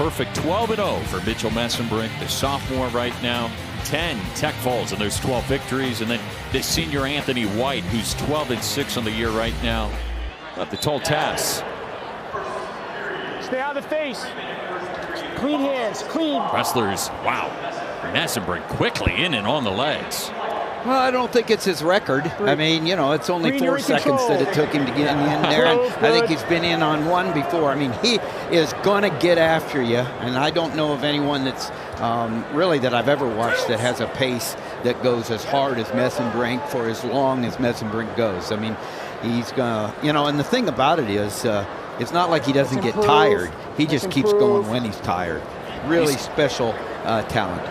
perfect 12-0 for Mitchell Mesenbrink, the sophomore right now. 10 Tech Falls, and there's 12 victories. And then this senior Anthony White, who's 12-6 on the year right now. Up the tall task. Stay out of the face. Clean hands, clean. Wrestlers, wow. Mesenbrink quickly in and on the legs. Well, I don't think it's his record. I mean, you know, it's only 4 seconds that it took him to get in there. And I think he's been in on one before. I mean, he is going to get after you. And I don't know of anyone that's really that I've ever watched that has a pace that goes as hard as Mesenbrink for as long as Mesenbrink goes. I mean, he's going to, you know, and the thing about it is it's not like he doesn't get tired. He just keeps going when he's tired. Really special talent.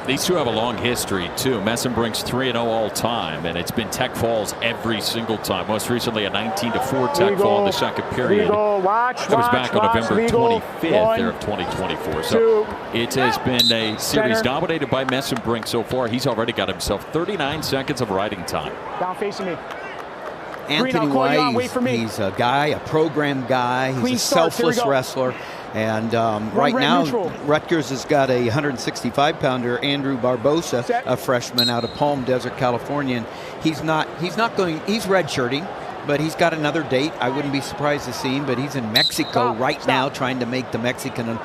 These two have a long history, too. Mesenbrink's 3-0 all time, and it's been Tech Falls every single time. Most recently, a 19-4 Tech Fall in the second period. That was back on November 25th there of 2024. So it has been a series dominated by Mesenbrink so far. He's already got himself 39 seconds of riding time. Down facing me. Anthony White, he's a guy, a program guy. He's a selfless wrestler. And right now, Rutgers has got a 165-pounder, Andrew Barbosa, a freshman out of Palm Desert, California. And he's redshirting, but he's got another date. I wouldn't be surprised to see him, but he's in Mexico now trying to make the Mexican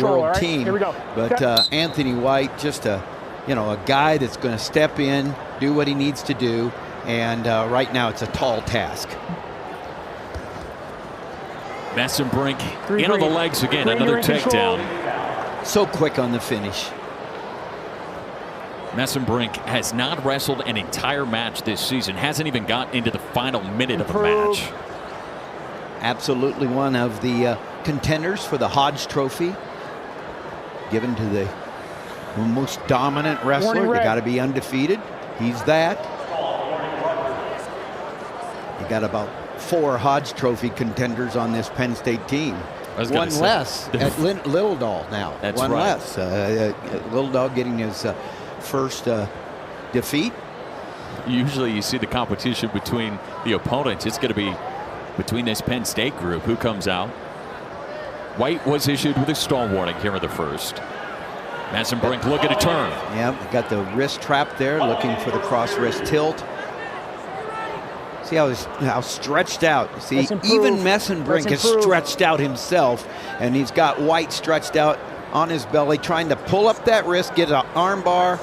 world team. Here we go. But Anthony White, just a guy that's going to step in, do what he needs to do. And right now, it's a tall task. Mesenbrink in on the legs again, another takedown. So quick on the finish. Mesenbrink has not wrestled an entire match this season, hasn't even gotten into the final minute of a match. Absolutely one of the contenders for the Hodge Trophy, given to the most dominant wrestler. You got to be undefeated. He's that. You got about 4 Hodge Trophy contenders on this Penn State team. One less at Little Dog now. That's one right. less. Little Dog getting his first defeat. Usually you see the competition between the opponents. It's going to be between this Penn State group. Who comes out? White was issued with a stall warning here in the first. Mesenbrink looking to turn. Yeah, got the wrist trap there, looking for the cross wrist tilt. See how stretched out. See, even Mesenbrink is stretched out himself, and he's got White stretched out on his belly, trying to pull up that wrist, get an arm bar.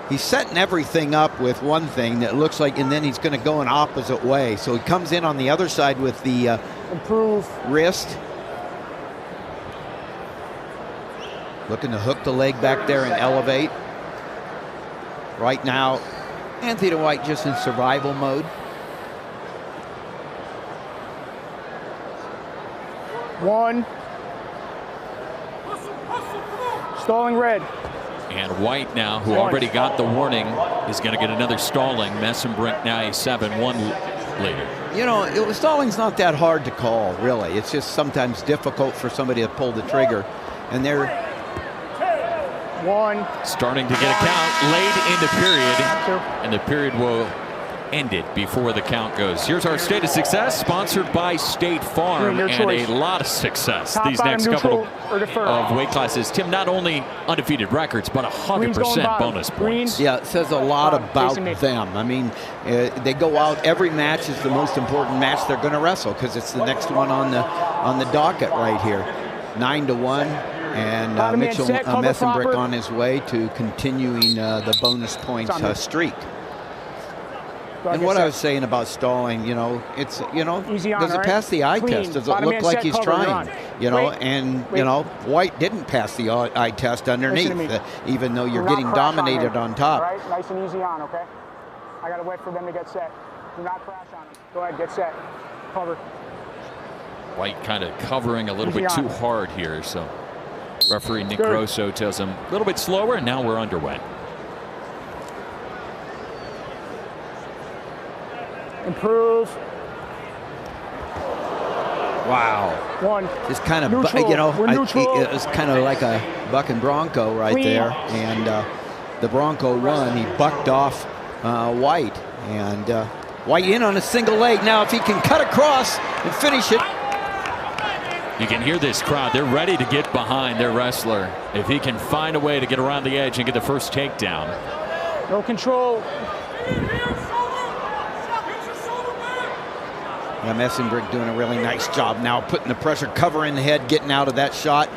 He's setting everything up with one thing that looks like, and then he's going to go an opposite way. So he comes in on the other side with the wrist. Looking to hook the leg back there and elevate. Right now, Anthony White just in survival mode. One. Stalling red. And White now, who already got the warning, is going to get another stalling. Mesenbrink now a 7-1 leader. You know, stalling's not that hard to call, really. It's just sometimes difficult for somebody to pull the trigger. And they're starting to get a count late in the period, and the period will end it before the count goes. Here's our State of Success, sponsored by State Farm, and a lot of success these next couple of weight classes. Tim, not only undefeated records, but 100% bonus points. Yeah, it says a lot about them. I mean, they go out, every match is the most important match they're going to wrestle, because it's the next one on the docket right here. 9-1. And Mitchell Mesenbrink on his way to continuing the bonus points streak. And what I was saying about stalling, it's, does it pass the eye test? Does it look like he's trying? White didn't pass the eye test underneath, even though you're getting dominated on top. Right? Nice and easy on, okay? I got to wait for them to get set. Do not crash on them. Go ahead, get set. Cover. White kind of covering a little bit too hard here, so referee Nick Grosso tells him a little bit slower, and now we're underway. Improve. Wow. One. It's kind of, it was kind of like a buck and bronco right there. And the Bronco won. He bucked off White. And White in on a single leg. Now if he can cut across and finish it. You can hear this crowd. They're ready to get behind their wrestler if he can find a way to get around the edge and get the first takedown. No control. Yeah, Mesenbrink doing a really nice job now, putting the pressure, covering the head, getting out of that shot.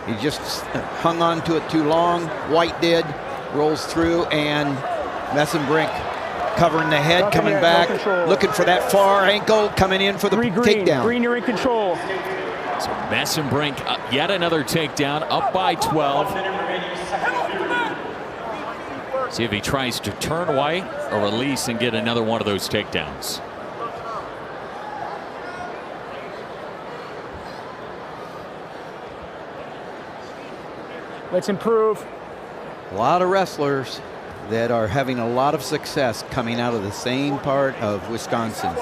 He just hung on to it too long. White did, rolls through, and Mesenbrink covering the head, coming back, looking for that far ankle, coming in for the takedown. Green, you're in control. So Mesenbrink, yet another takedown, up by 12. See if he tries to turn White or release and get another one of those takedowns. Let's improve. A lot of wrestlers that are having a lot of success coming out of the same part of Wisconsin.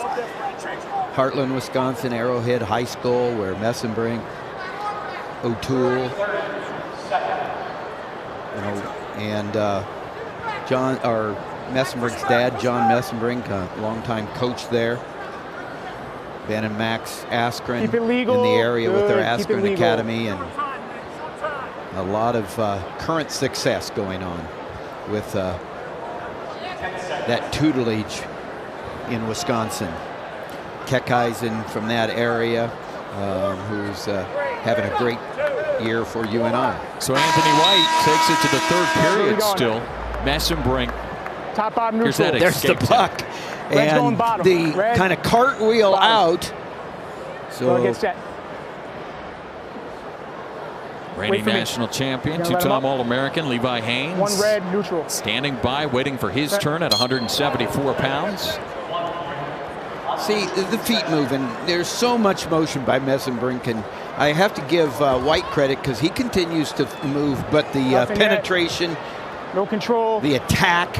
Heartland, Wisconsin, Arrowhead High School, where Mesenbrink, O'Toole, and John, or Mesenbrink's dad, John Mesenbrink, a longtime coach there. Ben and Max Askren in the area with their Askren Academy, and a lot of current success going on with that tutelage in Wisconsin. Keckeisen from that area, who's having a great year for UNI. So Anthony White takes it to the third period still. Mesenbrink. Top bottom neutral. There's the puck. And the kind of cartwheel out. So get set. Reigning national champion, two-time All-American Levi Haynes. One red, neutral. Standing by, waiting for his turn at 174 pounds. See, the feet moving. There's so much motion by Mesenbrink, and I have to give White credit because he continues to move, but the penetration, no control, the attack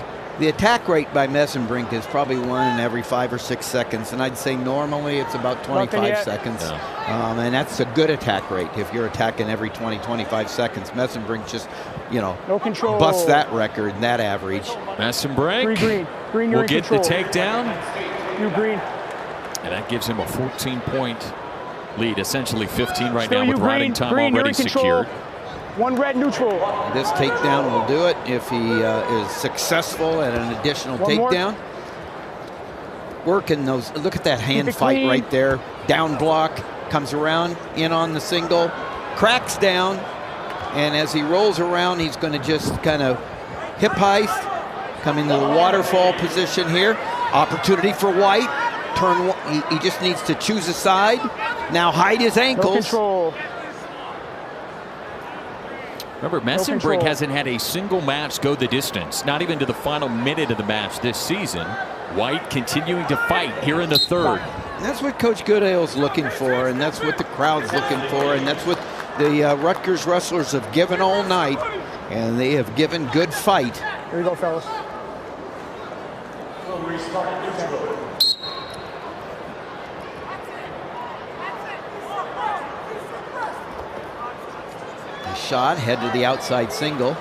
rate by Mesenbrink is probably 1 in every 5 or 6 seconds, and I'd say normally it's about 25 seconds. Yeah. And that's a good attack rate if you're attacking every 20, 25 seconds. Mesenbrink just, no control, busts that record, that average. Mesenbrink green, will get the takedown. You green. And that gives him a 14-point lead, essentially 15 right now with riding time already secured. One red, neutral. This takedown will do it if he is successful at an additional takedown. Working those, look at that hand fight right there. Down block, comes around, in on the single, cracks down, and as he rolls around, he's going to just kind of hip heist, come into the waterfall position here. Opportunity for White. Turn. He just needs to choose a side. Now hide his ankles. No control. Remember, Mesenbrink hasn't had a single match go the distance, not even to the final minute of the match this season. White continuing to fight here in the third. That's what Coach Goodale's looking for, and that's what the crowd's looking for, and that's what the Rutgers wrestlers have given all night, and they have given good fight. Here we go, fellas. Shot, head to the outside single.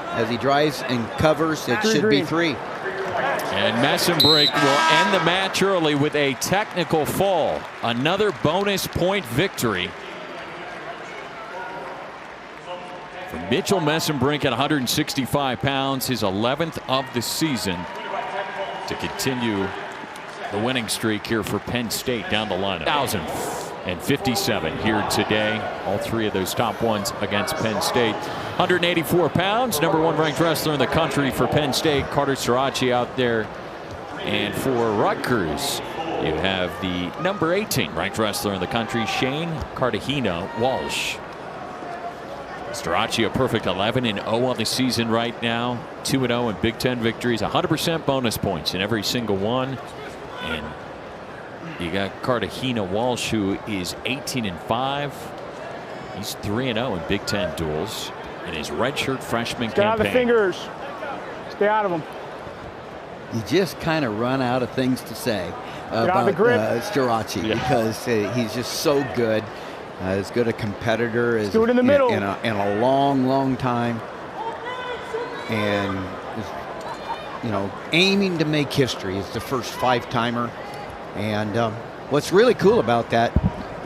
As he drives and covers, it should be 3. And Mesenbrink will end the match early with a technical fall. Another bonus point victory for Mitchell Mesenbrink at 165 pounds, his 11th of the season, to continue the winning streak here for Penn State down the line. 1,057 here today. All 3 of those top ones against Penn State. 184 pounds, number 1 ranked wrestler in the country for Penn State, Carter Starocci out there. And for Rutgers, you have the number 18 ranked wrestler in the country, Shane Cartagena Walsh. Starocci a perfect 11-0 on the season right now. 2-0 in Big Ten victories, 100% bonus points in every single one. And you got Cartagena Walsh, who is 18-5. He's 3-0 in Big Ten duels in his redshirt freshman campaign. Stay out of the fingers. Stay out of them. You just kind of run out of things to say about Starocci because he's just so good. As good a competitor as do it in the middle. In a long, long time, and is, aiming to make history. Is the first 5-timer, and what's really cool about that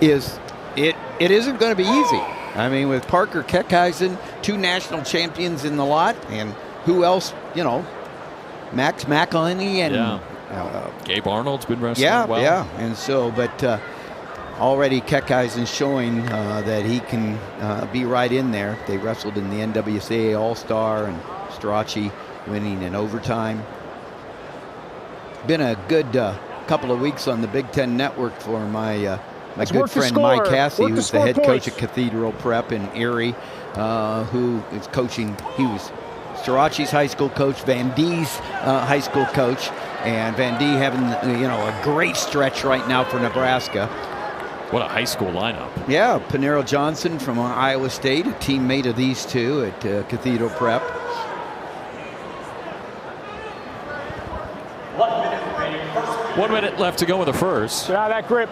is it it isn't going to be easy. I mean, with Parker Kerkvliet, 2 national champions in the lot, and who else, you know, Max McElhenney and Gabe Arnold's been wrestling well. Yeah, and so, but already Kerkvliet showing that he can be right in there. They wrestled in the NWCA All-Star, and Starocci winning in overtime. Been a good couple of weeks on the Big Ten Network for my good friend Mike Cassie, who's the head coach at Cathedral Prep in Erie, who is coaching. He was Starocci's high school coach, Van Die's high school coach, and Van Die having a great stretch right now for Nebraska. What a high school lineup. Yeah, Panero Johnson from Iowa State, a teammate of these two at Cathedral Prep. 1 minute left to go in the first. Get out of that grip.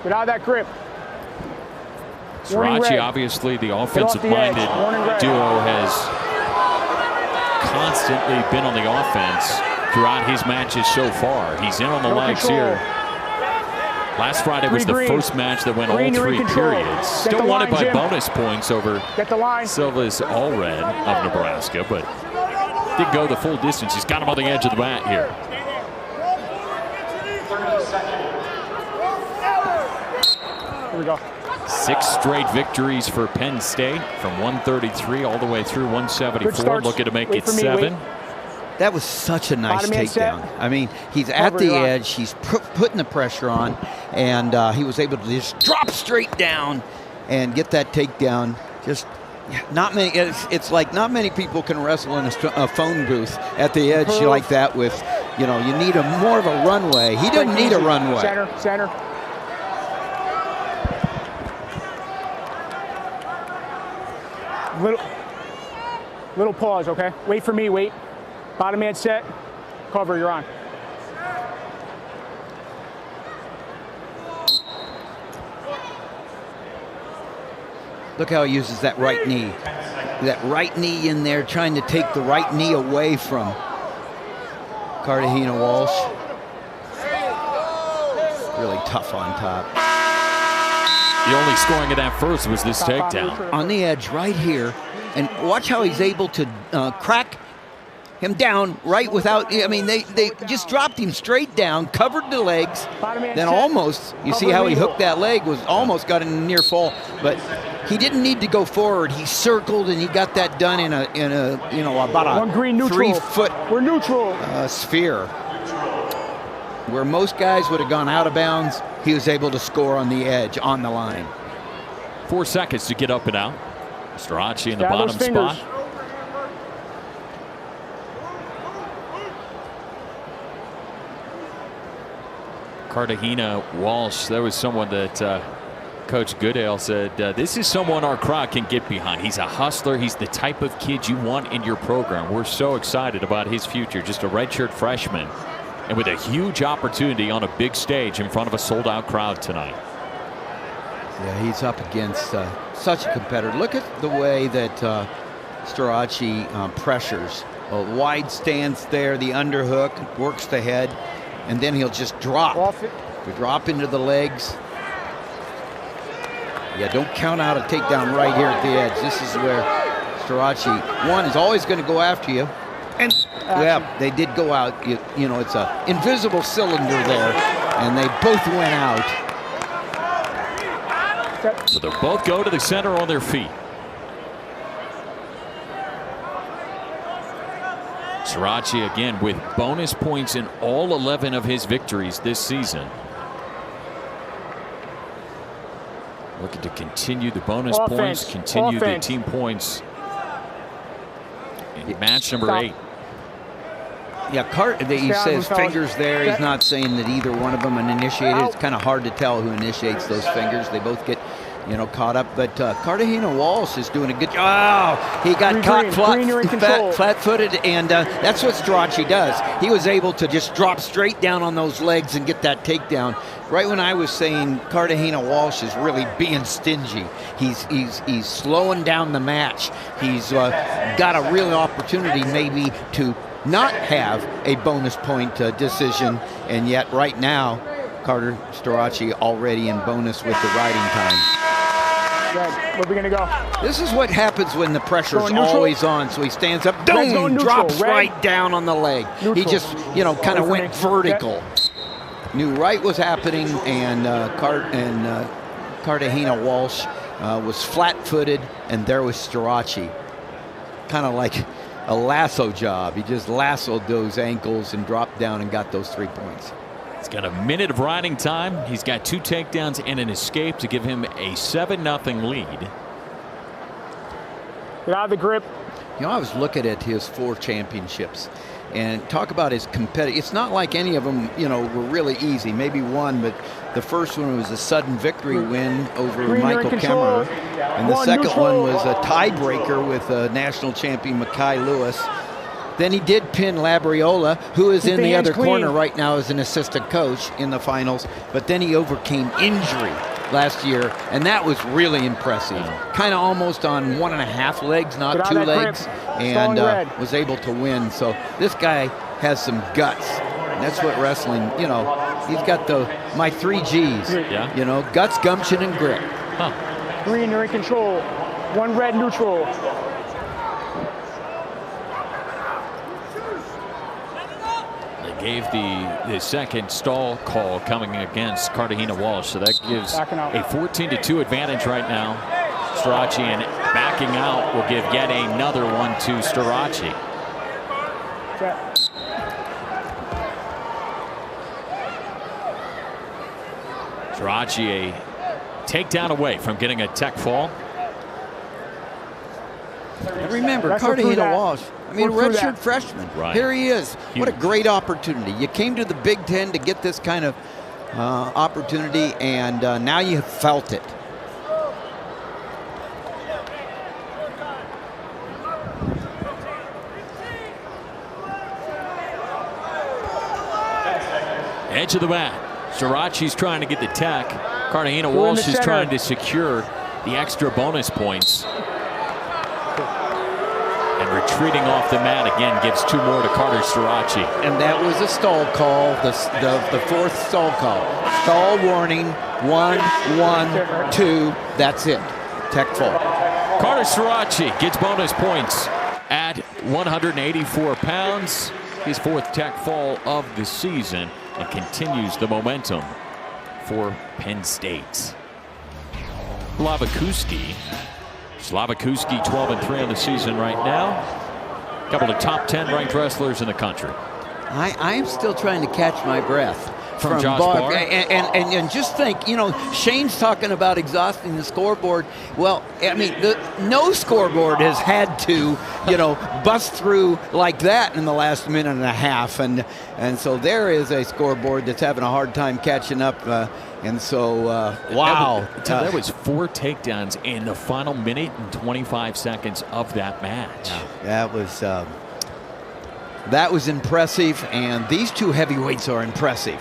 Get out of that grip. Starocci, obviously the offensive-minded duo, has constantly been on the offense throughout his matches so far. He's in on the legs here. Last Friday was the first match that went all 3 periods. Still won it by bonus points over Silva's Allred of Nebraska, but didn't go the full distance. He's got him on the edge of the mat here. Here we go. 6 straight victories for Penn State from 133 all the way through 174. Looking to make it 7. That was such a nice takedown. I mean, he's at the edge. He's putting the pressure on, and he was able to just drop straight down and get that takedown. Just not many. It's like not many people can wrestle in a phone booth at the edge like that. With, you know, you need more of a runway. He didn't need a runway. Center. Little pause, okay? Wait for me, wait. Bottom hand set, cover, you're on. Look how he uses that right knee. That right knee in there, trying to take the right knee away from Cartagena Walsh. Really tough on top. The only scoring of that first was this takedown. On the edge right here. And watch how he's able to crack him down right without, I mean, they just dropped him straight down, covered the legs, then almost, you see how he hooked that leg, was almost got in a near fall, but he didn't need to go forward. He circled and he got that done in a you know, about a 3-foot sphere. Where most guys would have gone out of bounds, he was able to score on the edge, on the line. 4 seconds to get up and out. Starocci in the bottom spot. Cartagena Walsh, that was someone that Coach Goodale said, this is someone our crowd can get behind. He's a hustler. He's the type of kid you want in your program. We're so excited about his future. Just a redshirt freshman, and with a huge opportunity on a big stage in front of a sold-out crowd tonight. Yeah, he's up against such a competitor. Look at the way that Starocci pressures. A wide stance there, the underhook, works the head, and then he'll just drop. Drop into the legs. Yeah, don't count out a takedown right here at the edge. This is where Starocci, one, is always going to go after you. And, yeah, they did go out. You know, it's an invisible cylinder there, and they both went out. So they'll both go to the center on their feet. Starocci again with bonus points in all 11 of his victories this season. Looking to continue the bonus points, continue the team points in match number 8. Yeah, he says fingers there. He's not saying that either one of them initiated. It's kind of hard to tell who initiates those fingers. They both get, you know, caught up. But Cartagena Walsh is doing a good job. Oh, he got caught flat-footed, and that's what Starocci does. He was able to just drop straight down on those legs and get that takedown. Right when I was saying Cartagena Walsh is really being stingy. He's slowing down the match. He's got a real opportunity maybe to not have a bonus point decision, and yet right now Carter Starocci already in bonus with the riding time. Good. Where are we going to go? This is what happens when the pressure's always on. So he stands up, boom, drops right down on the leg. Neutral. He just, you know, kind of went vertical. Knew right was happening, and Cartagena Walsh was flat-footed, and there was Starocci. Kind of like a lasso job. He just lassoed those ankles and dropped down and got those 3 points. He's got a minute of riding time. He's got 2 takedowns and an escape to give him a 7-0 lead. Get out of the grip. You know, I was looking at his 4 championships, and talk about his competitive. It's not like any of them, you know, were really easy. Maybe one, but the first one was a sudden victory win over Michael Kemmerer, and the second one was a tiebreaker with national champion Makai Lewis. Then he did pin Labriola, who is in the other corner right now as an assistant coach in the finals. But then he overcame injury last year, and that was really impressive. Kind of almost on 1.5 legs, not 2 legs, and was able to win. So this guy has some guts. And that's what wrestling, you know, he's got my 3 Gs, you know, guts, gumption, and grit. Green, you're in control. 1 red, neutral. Gave the second stall call coming against Cartagena Walsh, so that gives a 14-2 advantage right now. Starocci, and backing out will give yet another one to Starocci. Starocci a takedown away from getting a tech fall. And remember, Cartagena Walsh, I mean, redshirt freshman. Right. Here he is. Huge. What a great opportunity. You came to the Big Ten to get this kind of opportunity, and now you have felt it. Edge of the mat. Starocci's trying to get the tech. Cartagena Walsh is trying to secure the extra bonus points. And retreating off the mat again gives 2 more to Carter Starocci. And that was a stall call, the 4th stall call. Stall warning, 1, 1, 2, that's it. Tech fall. Carter Starocci gets bonus points at 184 pounds. His 4th tech fall of the season, and continues the momentum for Penn State. Slavikouski 12-3 on the season right now. A couple of top 10 ranked wrestlers in the country. I am still trying to catch my breath from Josh Barr. And just think, you know, Shane's talking about exhausting the scoreboard. Well, I mean, no scoreboard has had to, you know, bust through like that in the last minute and a half. And so there is a scoreboard that's having a hard time catching up. And so, wow. That was 4 takedowns in the final minute and 25 seconds of that match. Yeah, that was impressive, and these 2 heavyweights are impressive.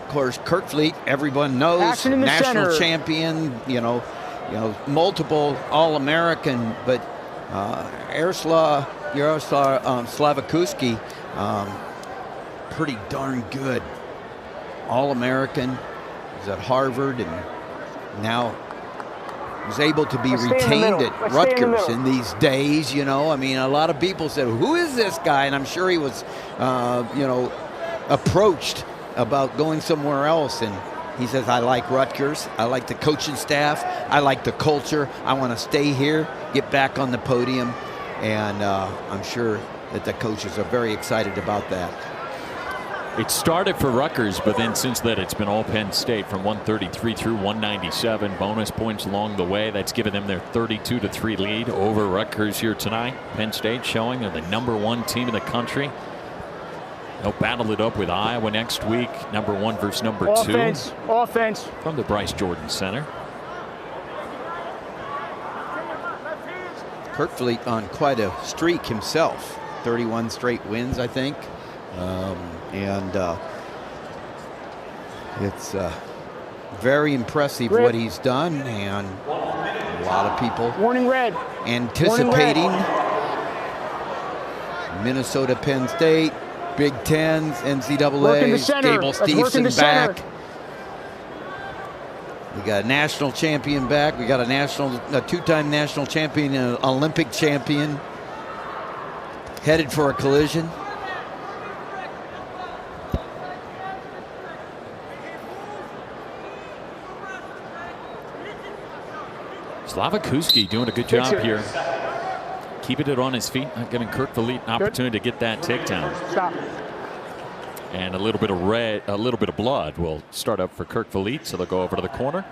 Of course, Kerkvliet, everyone knows, national champion, you know, multiple All-American, but Yaraslau Slavikouski, pretty darn good. All-American. Was at Harvard and now was able to be retained at Rutgers in these days. You know, I mean, a lot of people said, who is this guy? And I'm sure he was, you know, approached about going somewhere else. And he says, I like Rutgers. I like the coaching staff. I like the culture. I want to stay here, get back on the podium. And I'm sure that the coaches are very excited about that. It started for Rutgers, but then since then it's been all Penn State from 133 through 197. Bonus points along the way. That's given them their 32-3 lead over Rutgers here tonight. Penn State showing they're the #1 team in the country. They'll battle it up with Iowa next week. #1 versus #2. Offense. From the Bryce Jordan Center. Kerkvliet on quite a streak himself. 31 straight wins, I think. It's very impressive what he's done, and a lot of people anticipating Minnesota, Penn State, Big Tens, NCAA, Gable Stevenson back. got a national champion back. We got a two-time national champion, an Olympic champion, headed for a collision. Slavikouski doing a good job here. Keeping it on his feet, not giving Kerkvliet an opportunity to get that takedown. Stop. And a little bit of blood will start up for Kerkvliet, so they'll go over to the corner.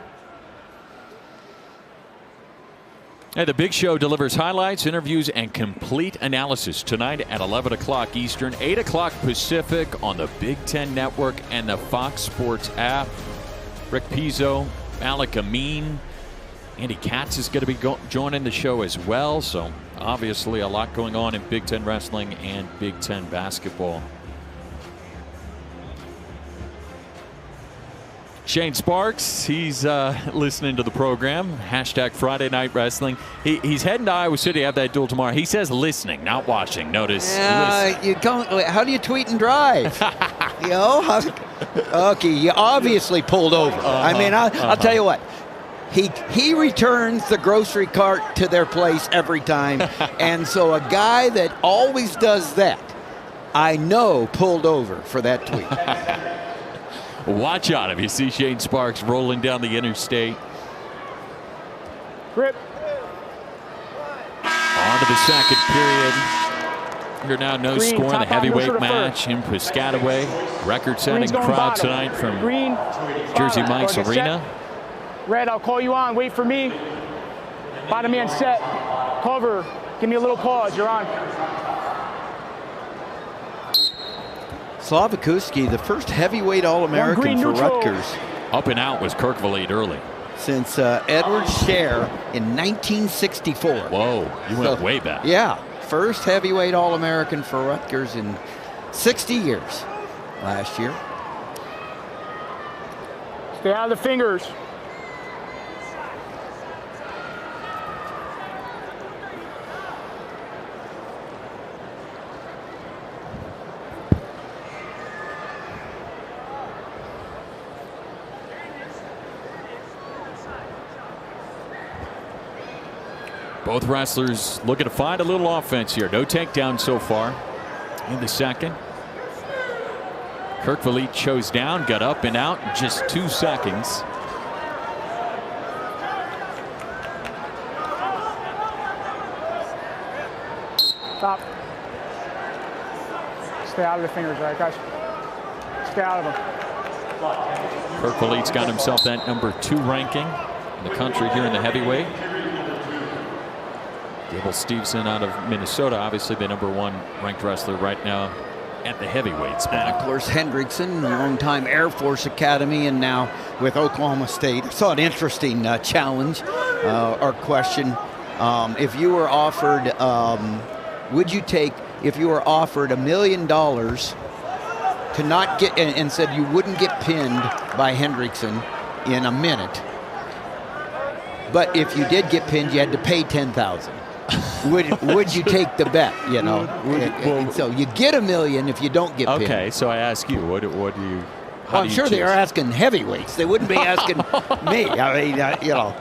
And the Big Show delivers highlights, interviews, and complete analysis tonight at 11 o'clock Eastern, 8 o'clock Pacific on the Big Ten Network and the Fox Sports app. Rick Pizzo, Malik Amin, Andy Katz is going to be joining the show as well. So obviously a lot going on in Big Ten wrestling and Big Ten basketball. Shane Sparks, he's listening to the program. Hashtag Friday Night Wrestling. He's heading to Iowa City to have that duel tomorrow. He says listening, not watching. Notice. How do you tweet and drive? You know? Okay, you obviously pulled over. I mean, I'll tell you what. He returns the grocery cart to their place every time. And so a guy that always does that, I know, pulled over for that tweet. Watch out if you see Shane Sparks rolling down the interstate. Grip. On to the second period. You're now no Green, score in the heavyweight match first. in Piscataway. Record-setting crowd bottom. tonight from Green, Jersey bottom. Mike's Arena. Red, I'll call you on. Wait for me. Bottom man set. Cover. Give me a little pause. You're on. Slavikouski, the first heavyweight All-American for Rutgers. Up and out was Kerkvliet early. Since Edward Scher in 1964. Whoa, you went way back. Yeah, first heavyweight All-American for Rutgers in 60 years last year. Stay out of the fingers. Both wrestlers looking to find a little offense here. No takedown so far in the second. Kerkvliet chose down, got up and out in just 2 seconds. Stop. Stay out of the fingers, all right, guys? Stay out of them. Kerkvliet's got himself that number 2 ranking in the country here in the heavyweight. Gable Stevenson out of Minnesota, obviously the number 1 ranked wrestler right now at the heavyweight spot. And of course, Hendrickson, longtime Air Force Academy, and now with Oklahoma State. I saw an interesting challenge or question. If you were offered, would you take, if you were offered $1 million to not get, and said you wouldn't get pinned by Hendrickson in a minute, but if you did get pinned, you had to pay $10,000. Would you take the bet? You know, so you get $1 million if you don't get pinned. Okay, so I ask you, what do you? Well, I'm sure they are asking heavyweights. They wouldn't be asking me. I mean, you know.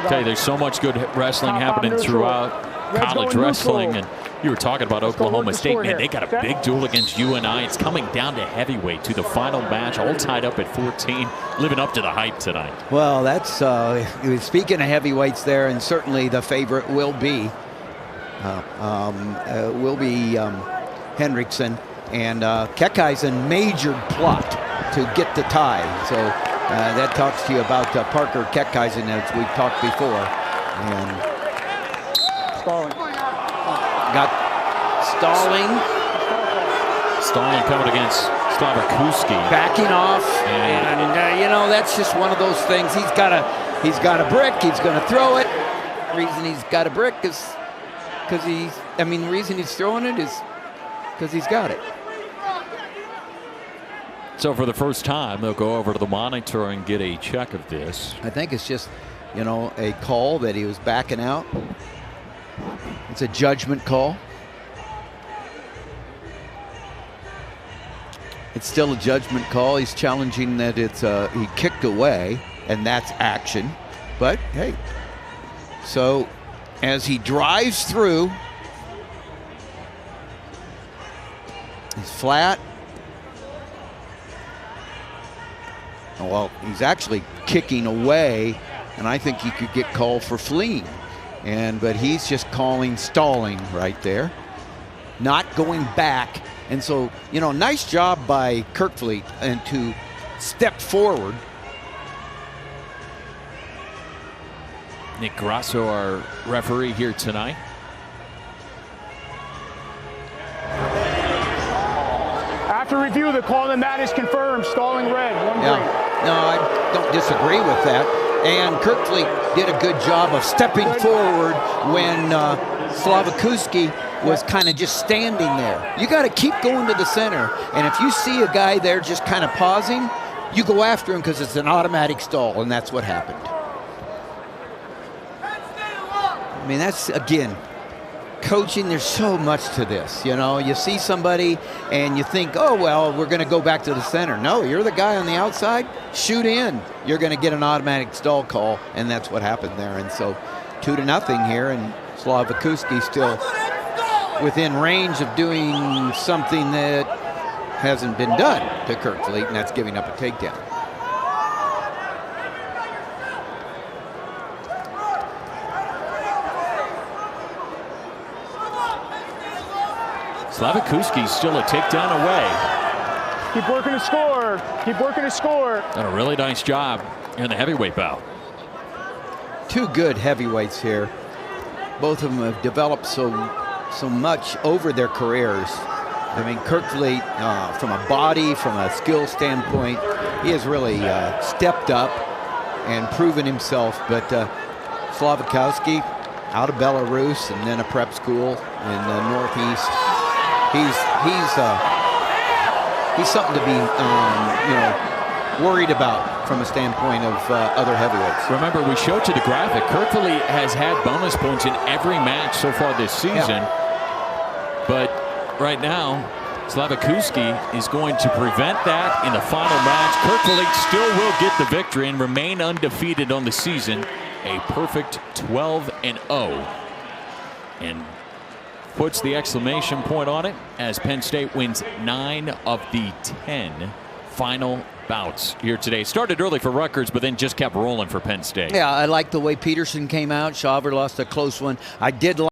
Okay, there's so much good wrestling happening throughout college wrestling, and you were talking about Oklahoma State. Man, they got a big duel against UNI. It's coming down to heavyweight to the final match, all tied up at 14, living up to the hype tonight. Well, that's speaking of heavyweights there, and certainly the favorite will be Hendrickson, and Kerkvliet majored plot to get the tie. So that talks to you about Parker Kerkvliet, as we've talked before. And Stalling. Got Stalling. Stalling coming against Starocci. Backing off, and you know, that's just one of those things. He's got a brick. He's going to throw it. The reason he's got a brick is because the reason he's throwing it is because he's got it. So for the first time, they'll go over to the monitor and get a check of this. I think it's just, you know, a call that he was backing out. It's a judgment call. It's still a judgment call. He's challenging that it's he kicked away, and that's action. But hey, so as he drives through, he's flat. Well, he's actually kicking away, and I think he could get called for fleeing. But he's just calling stalling right there, not going back. And so, you know, nice job by Kerkvliet and to step forward. Nick Grasso, our referee here tonight. After review, the call on that is confirmed. Stalling red. No, I don't disagree with that. And Kerkvliet did a good job of stepping forward when Slavikouski was kind of just standing there. You got to keep going to the center. And if you see a guy there just kind of pausing, you go after him because it's an automatic stall, and that's what happened. I mean, that's, again, coaching. There's so much to this. You know, you see somebody and you think, oh, well, we're going to go back to the center. No, you're the guy on the outside. Shoot in. You're going to get an automatic stall call, and that's what happened there. And so 2-0 here, and Slavikouski still within range of doing something that hasn't been done to Kerkvliet, and that's giving up a takedown. Slavikouski's still a takedown away. Keep working to score. Keep working to score. Done a really nice job in the heavyweight bout. Two good heavyweights here. Both of them have developed so much over their careers. I mean, Kerkvliet, from a body, from a skill standpoint, he has really stepped up and proven himself. But Slavikouski, out of Belarus and then a prep school in the Northeast. He's something to be worried about from a standpoint of other heavyweights. Remember, we showed you the graphic. Kerkvliet has had bonus points in every match so far this season. But right now, Slavikouski is going to prevent that in the final match. Kerkvliet still will get the victory and remain undefeated on the season. A perfect 12-0. And puts the exclamation point on it as Penn State wins 9 of the 10 final bouts here today. Started early for Rutgers, but then just kept rolling for Penn State. Yeah, I like the way Peterson came out. Shawver lost a close one. I did like